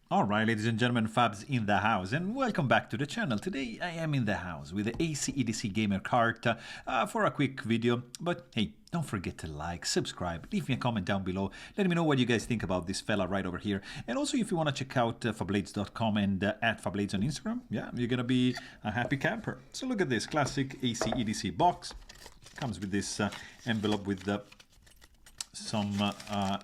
Alright, ladies and gentlemen, Fabs in the house, and welcome back to the channel. Today I am in the house with the ACEdc gamer cart for a quick video, but hey, don't forget to like, subscribe, leave me a comment down below, let me know what you guys think about this fella right over here, and also if you want to check out Fablades.com and at Fablades on Instagram, yeah, you're gonna be a happy camper. So look at this classic ACEdc box, comes with this envelope with the some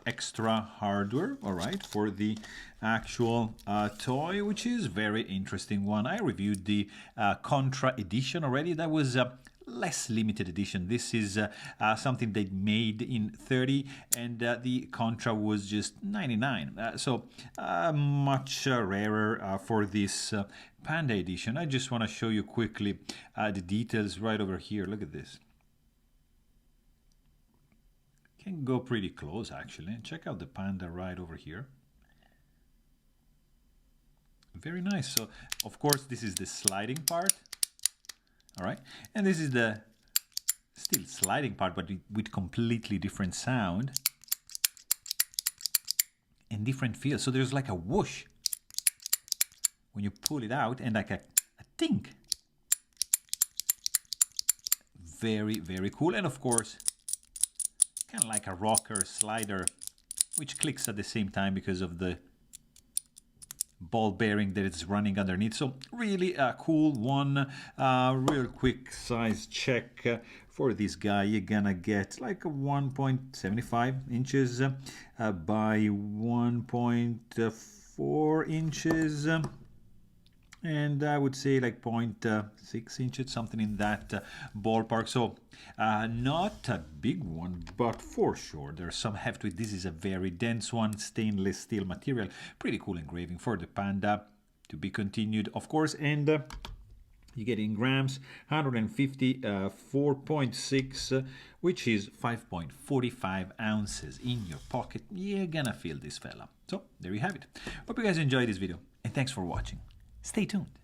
extra hardware, all right, for the actual toy, which is very interesting one. I reviewed the Contra edition already. That was less limited edition. This is something they made in 30, and the Contra was just 99. So much rarer for this Panda edition. I just want to show you quickly the details right over here. Look at this. Can go pretty close actually. Check out the Panda right over here. Very nice. So of course this is the sliding part. All right, and this is the still sliding part, but with completely different sound and different feel. So there's like a whoosh when you pull it out, and like a tink. Very, very cool. And of course, kind of like a rocker slider, which clicks at the same time because of the ball bearing that it's running underneath. So really a cool one. Real quick size check for this guy. You're gonna get like a 1.75 inches by 1.4 inches. And I would say like 0.6 inches, something in that ballpark. So not a big one, but for sure there's some heft to it. This is a very dense one, stainless steel material. Pretty cool engraving for the Panda, to be continued, of course. And you get in grams, 154.6, which is 5.45 ounces in your pocket. You're gonna feel this fella. So there you have it. Hope you guys enjoyed this video, and thanks for watching. Stay tuned.